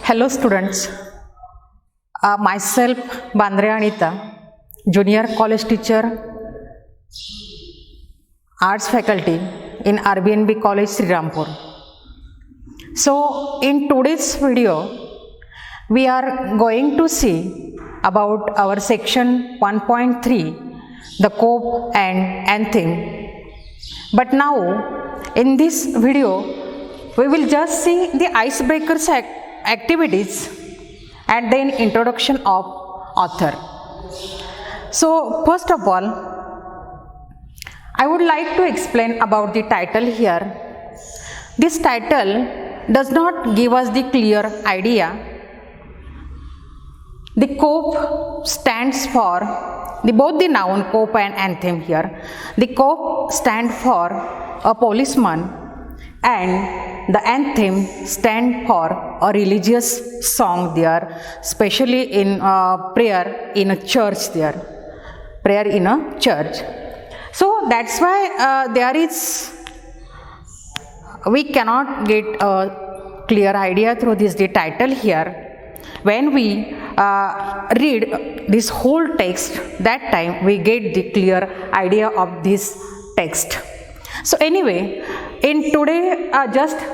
Hello students, myself Bandre Anita, junior college teacher, arts faculty in RBNB College Srirampur. So in today's video, we are going to see about our section 1.3, the cope and anthem. But now in this video, we will just see the icebreakers activities and then introduction of author. So first of all, I would like to explain about the title here. This title does not give us the clear idea. The cope stands for both the noun cope and anthem here. The cope stands for a policeman and the anthem stand for a religious song there, especially in prayer in a church there, prayer in a church. So that's why we cannot get a clear idea through the title here. When we read this whole text, that time we get the clear idea of this text. So anyway, in today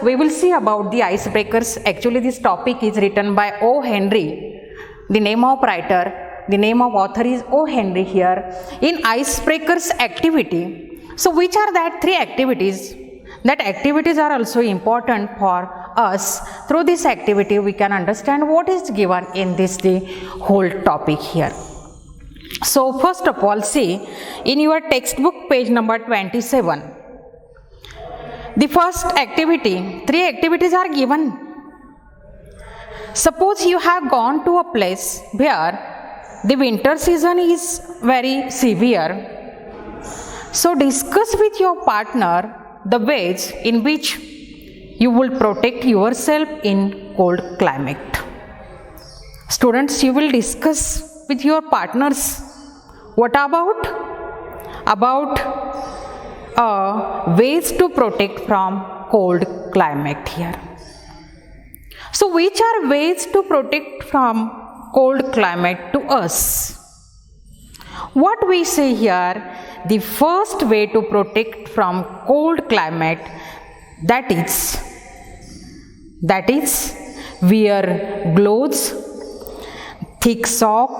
we will see about the icebreakers. Actually this topic is written by O. Henry. The name of writer, the name of author is O. Henry here. In icebreakers activity, so which are that three activities? That activities are also important for us. Through this activity we can understand what is given in this the whole topic here. So first of all, see in your textbook page number 27. The first activity, three activities are given. Suppose you have gone to a place where the winter season is very severe. So discuss with your partner the ways in which you will protect yourself in cold climate. Students, you will discuss with your partners. What about? Ways to protect from cold climate here. So which are ways to protect from cold climate to us? What we say here, the first way to protect from cold climate, that is wear gloves, thick sock,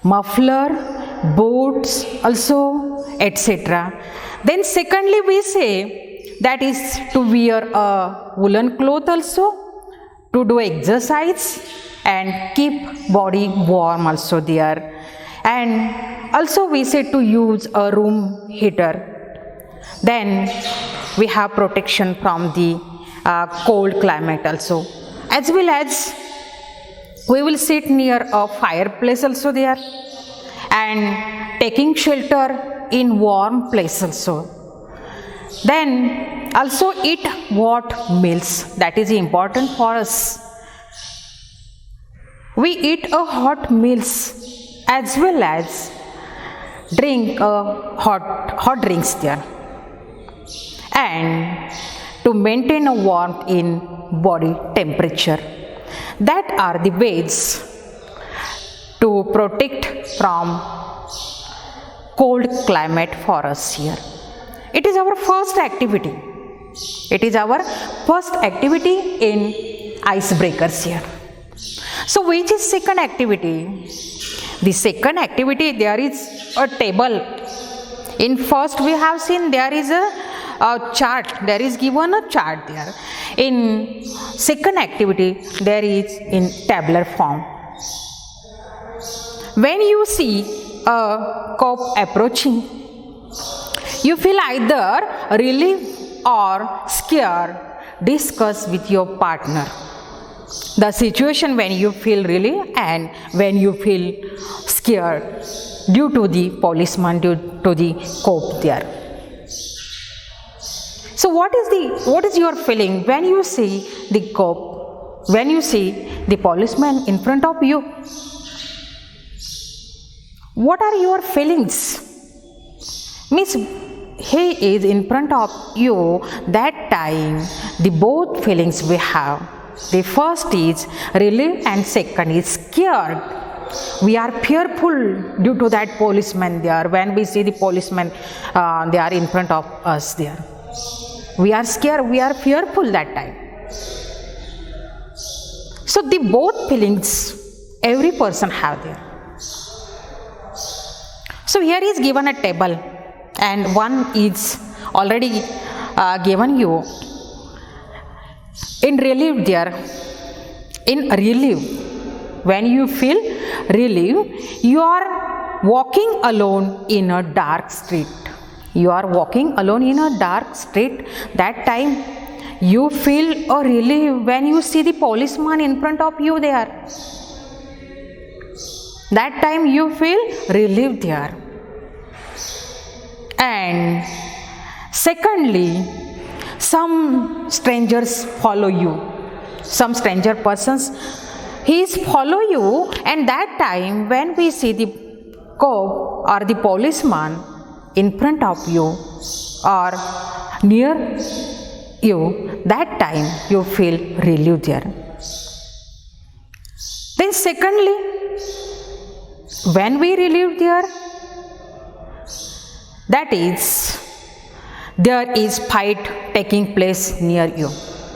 muffler, boots also, etc. Then secondly we say that is to wear a woolen cloth also, to do exercise and keep body warm also there. And also we say to use a room heater. Then we have protection from the cold climate also. As well as we will sit near a fireplace also there and taking shelter in warm place also. Then also eat hot meals, that is important for us. We eat a hot meals as well as drink hot drinks there, and to maintain a warmth in body temperature. That are the ways to protect from cold climate for us here. It is our first activity. It is our first activity in icebreakers here. So which is second activity? The second activity, there is a table. In first we have seen there is a chart. There is given a chart there. In second activity, there is in tabular form. When you see a cope approaching, you feel either relief or scared. Discuss with your partner the situation when you feel relief and when you feel scared due to the policeman, due to the cope there. So what is your feeling when you see the cope, when you see the policeman in front of you? What are your feelings? Means he is in front of you, that time the both feelings we have. The first is relieved and second is scared. We are fearful due to that policeman there. When we see the policeman, they are in front of us there. We are scared, we are fearful that time. So the both feelings every person have there. So here is given a table and one is already given you in relief there. In relief, when you feel relief, you are walking alone in a dark street. You are walking alone in a dark street. That time you feel a relief when you see the policeman in front of you there. That time you feel relieved there. And secondly, some strangers follow you. Some stranger persons, he is follow you, and that time when we see the cop or the policeman in front of you or near you, that time you feel relieved there. Then secondly, when we relieve there, that is, there is fight taking place near you.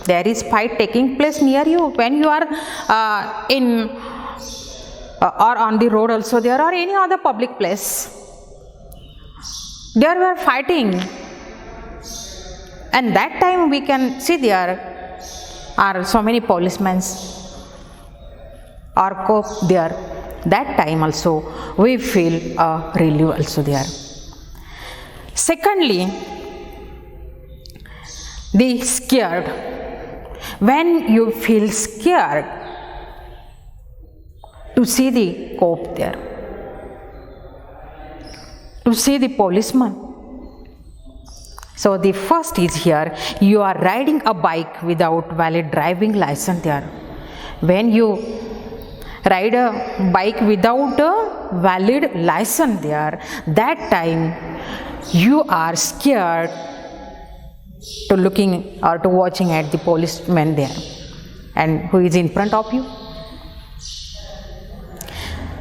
There is fight taking place near you when you are in or on the road also there or any other public place. There we are fighting, and that time we can see there are so many policemen or cop there. That time also we feel relief also there. Secondly, the scared. When you feel scared to see the cop there, to see the policeman. So the first is here, you are riding a bike without valid driving license there. When you ride a bike without a valid license there, that time you are scared to looking or to watching at the policeman there and who is in front of you.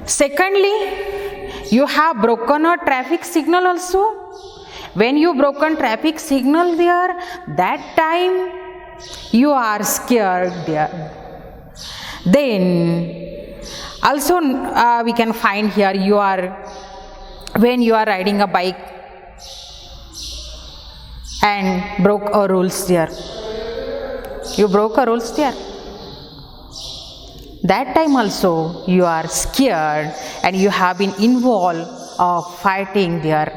Secondly, you have broken a traffic signal also. When you broken traffic signal there, that time you are scared there. Then also we can find here you are, when you are riding a bike and broke a rules there. You broke a rules there. That time also you are scared and you have been involved of fighting there.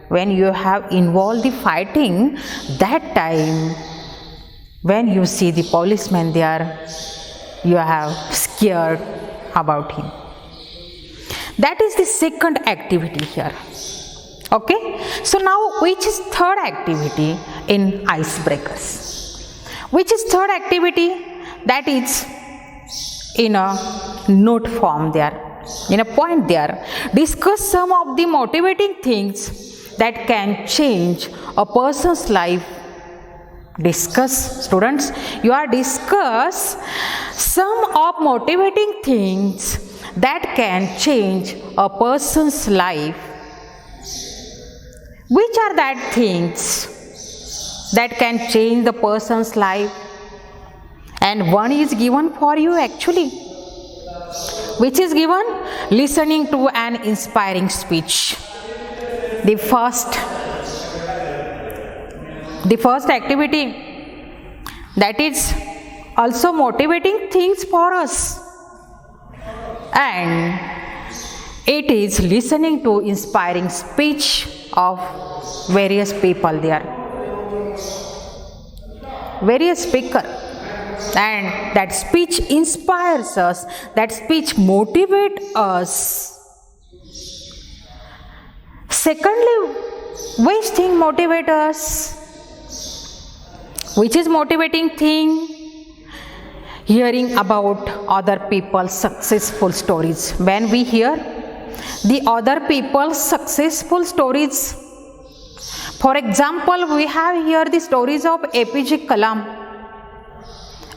When you have involved the fighting, that time when you see the policeman there, you have scared about him. That is the second activity here. Okay, so now which is third activity in icebreakers? Which is third activity? That is in a note form there, in a point there. Discuss some of the motivating things that can change a person's life. Discuss, students, you are discuss some of motivating things that can change a person's life. Which are that things that can change the person's life? And one is given for you actually. Which is given? Listening to an inspiring speech. The first activity, that is also motivating things for us. And it is listening to inspiring speech of various people there, various speaker, and that speech inspires us, that speech motivates us. Secondly, which thing motivates us? Which is motivating thing? Hearing about other people's successful stories. When we hear the other people's successful stories, for example, we have here the stories of APJ Kalam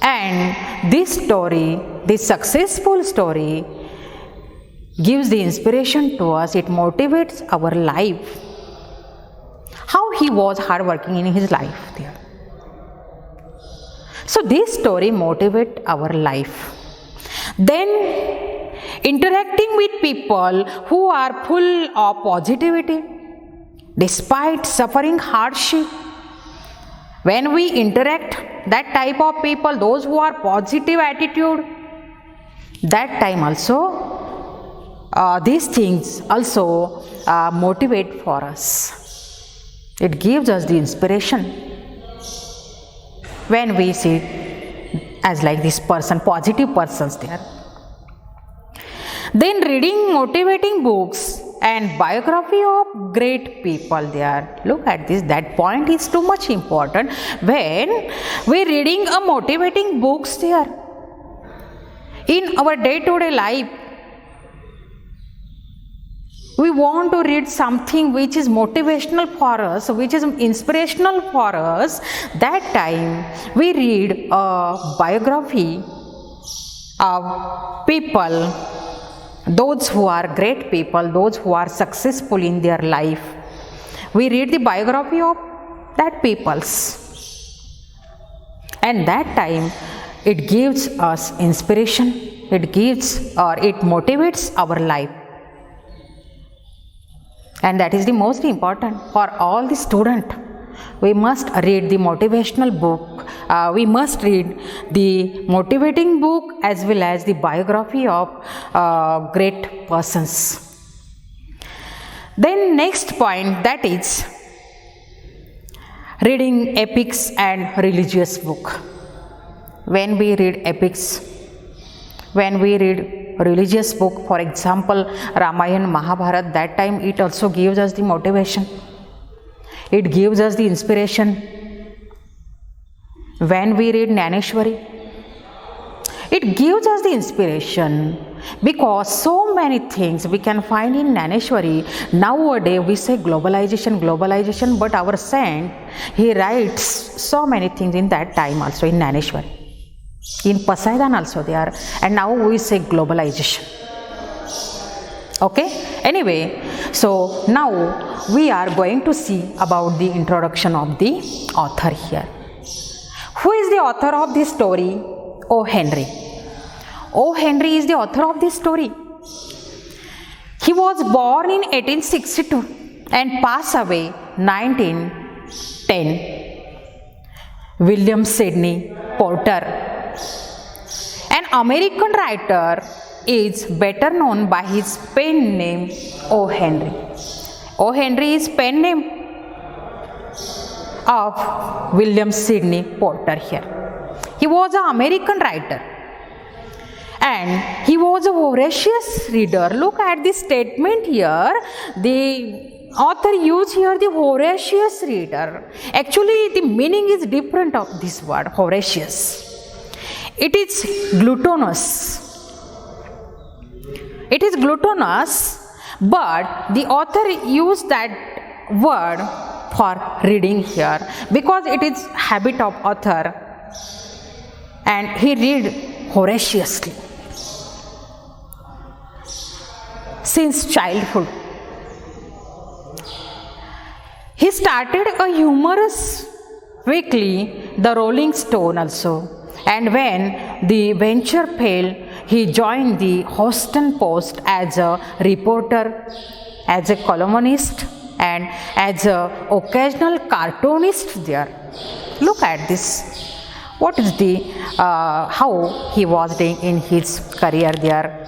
And this story, this successful story, gives the inspiration to us. It motivates our life. How he was hardworking in his life there. So this story motivates our life. Then interacting with people who are full of positivity despite suffering hardship. When we interact that type of people, those who are positive attitude, that time also these things also motivate for us. It gives us the inspiration when we see as like this person, positive persons there. Then reading motivating books and biography of great people there. Look at this, that point is too much important. When we reading a motivating books there, in our day-to-day life, we want to read something which is motivational for us, which is inspirational for us. That time we read a biography of people, those who are great people, those who are successful in their life. We read the biography of that peoples. And that time it gives us inspiration, it gives or it motivates our life. And that is the most important for all the student. We must read the motivational book. We must read the motivating book as well as the biography of great persons. Then next point, that is reading epics and religious book. When we read epics, when we read religious book, for example Ramayana, Mahabharata, that time it also gives us the motivation, it gives us the inspiration. When we read Jnaneshwari, it gives us the inspiration, because so many things we can find in Jnaneshwari. Nowadays we say globalization, but our saint, he writes so many things in that time also in Jnaneshwari. In Pasaidan also they are, and now we say globalization. Okay, anyway, so now we are going to see about the introduction of the author here. Who is the author of this story? O. Henry. O. Henry is the author of this story. He was born in 1862 and passed away 1910. William Sidney Porter, an American writer, is better known by his pen name O. Henry. O. Henry is pen name of William Sidney Porter here. He was an American writer and he was a voracious reader. Look at this statement here. The author used here the voracious reader. Actually the meaning is different of this word voracious. It is gluttonous. It is gluttonous, but the author used that word for reading here because it is habit of author and he read voraciously since childhood. He started a humorous weekly, The Rolling Stone also. And when the venture failed, he joined the Houston Post as a reporter, as a columnist, and as an occasional cartoonist there. Look at this. What is the, how he was doing in his career there.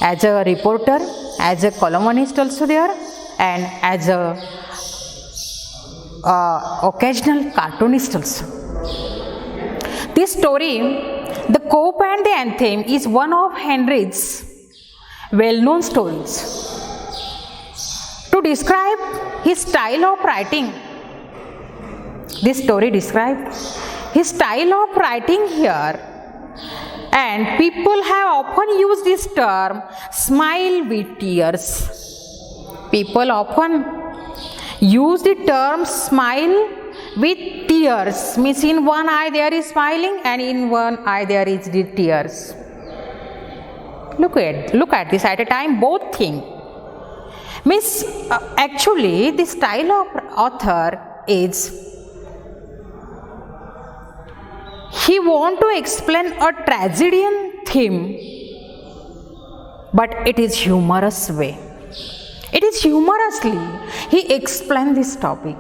As a reporter, as a columnist also there, and as a occasional cartoonist also. This story, The Cope and the Anthem, is one of Henry's well-known stories. To describe his style of writing, this story describes his style of writing here, and people have often used this term, smile with tears. People often use the term smile with tears. Means in one eye there is smiling and in one eye there is the tears. Look at this at a time, both things. Means actually the style of author is he want to explain a tragedian theme, but it is humorous way. It is humorously he explained this topic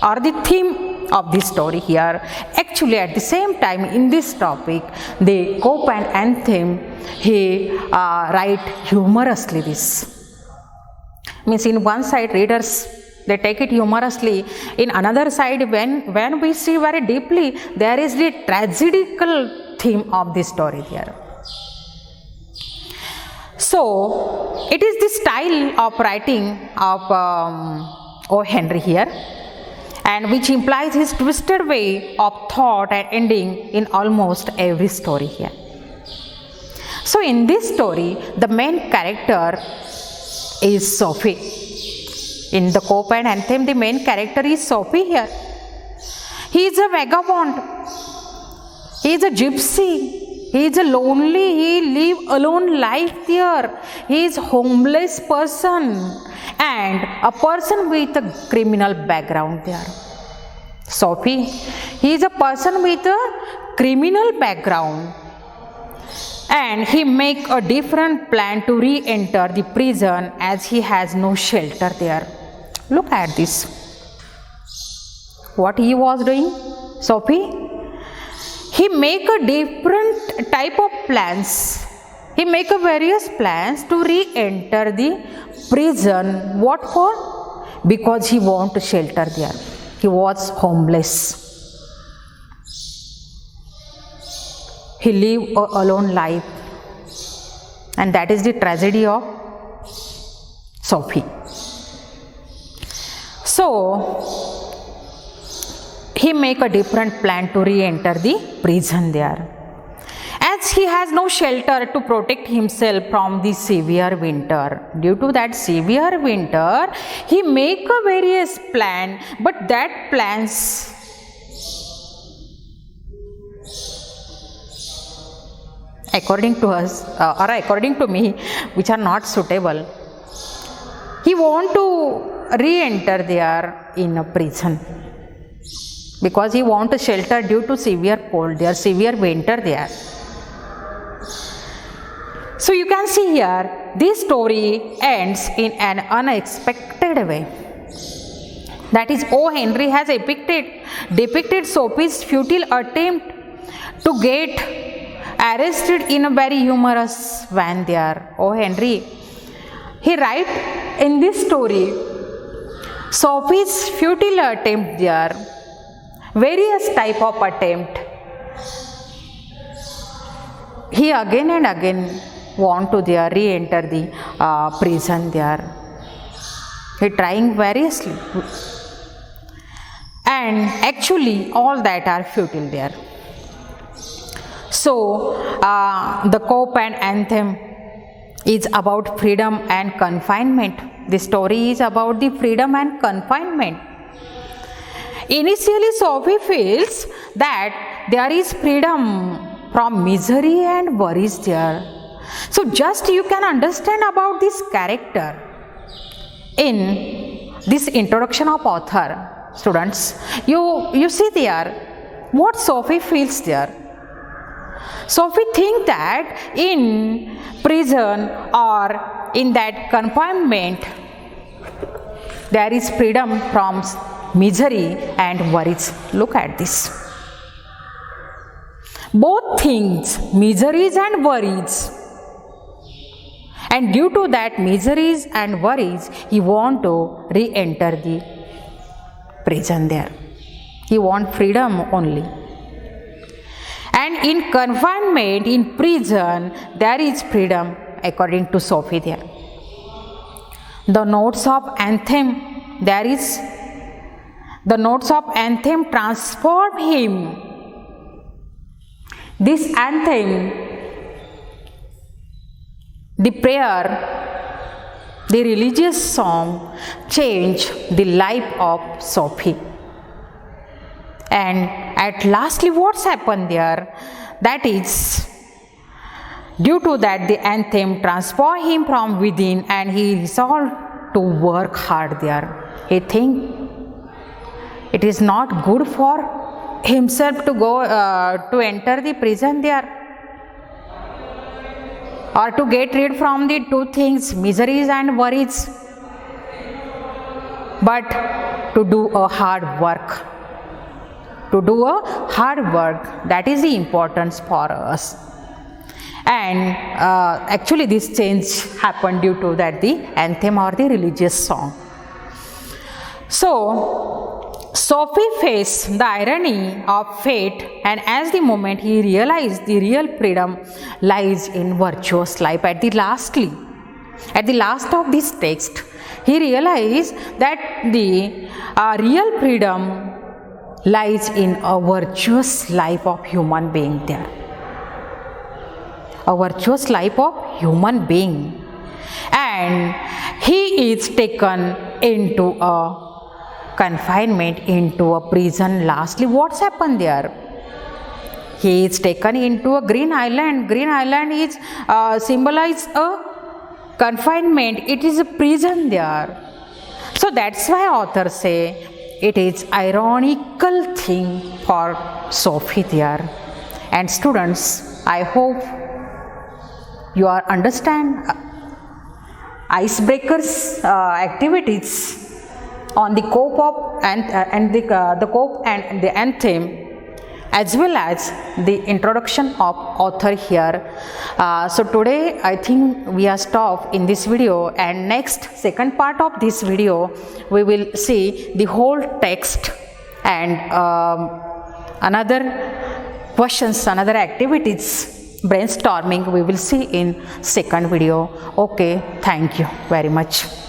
or the theme of this story here. Actually at the same time in this topic, the cope and anthem, he write humorously this. Means in one side readers they take it humorously, in another side when we see very deeply there is the tragedical theme of this story here. So it is the style of writing of O. Henry here, and which implies his twisted way of thought and ending in almost every story here. So in this story the main character is Sophie. In the cope and anthem the main character is Sophie here. He is a vagabond, he is a gypsy, he is a lonely, he live alone life there, he is homeless person and a person with a criminal background there. Sophie, he is a person with a criminal background and he make a different plan to re-enter the prison as he has no shelter there. Look at this. What he was doing, Sophie? He make a different type of plans. He make a various plans to re-enter the prison. What for? Because he want to shelter there. He was homeless. He live a alone life, and that is the tragedy of Sophie. So he make a different plan to re-enter the prison there. As he has no shelter to protect himself from the severe winter. Due to that severe winter, he make a various plan, but that plans according to us or according to me, which are not suitable. He want to re-enter there in a prison because he want a shelter due to severe cold there, severe winter there. So you can see here, this story ends in an unexpected way. That is, O. Henry has depicted Sophie's futile attempt to get arrested in a very humorous van there. O. Henry, he write in this story Sophie's futile attempt there, various type of attempt. He again and again want to there re-enter the prison there. He trying variously, and actually all that are futile there. So the cope and anthem is about freedom and confinement. The story is about the freedom and confinement. Initially Sophie feels that there is freedom from misery and worries there. So just you can understand about this character in this introduction of author, students. You see there what Sophie feels there. Sophie think that in prison or in that confinement there is freedom from misery and worries. Look at this. Both things, miseries and worries. And due to that miseries and worries, he want to re-enter the prison there. He want freedom only. And in confinement, in prison, there is freedom according to Sophie there. The notes of anthem, there is the notes of anthem transform him. This anthem, the prayer, the religious song changed the life of Sophie. And at lastly what's happened there, that is due to that the anthem transformed him from within and he resolved to work hard there. He think it is not good for himself to go to enter the prison there, or to get rid from the two things, miseries and worries, but to do a hard work. To do a hard work, that is the importance for us. And actually this change happened due to that the anthem or the religious song. So Sophie faced the irony of fate, and as the moment he realized the real freedom lies in virtuous life. At the last of this text, he realized that the real freedom lies in a virtuous life of human being there. A virtuous life of human being. And he is taken into a confinement, into a prison. Lastly, what's happened there? He is taken into a green island. Green island is symbolize a confinement. It is a prison there. So that's why authors say it is ironical thing for Sophie there. And students, I hope you are understand icebreakers activities on the cope of and the cope and the anthem, as well as the introduction of author here. So today I think we are stopped in this video, and next second part of this video we will see the whole text and another questions, another activities, brainstorming we will see in second video. Okay, thank you very much.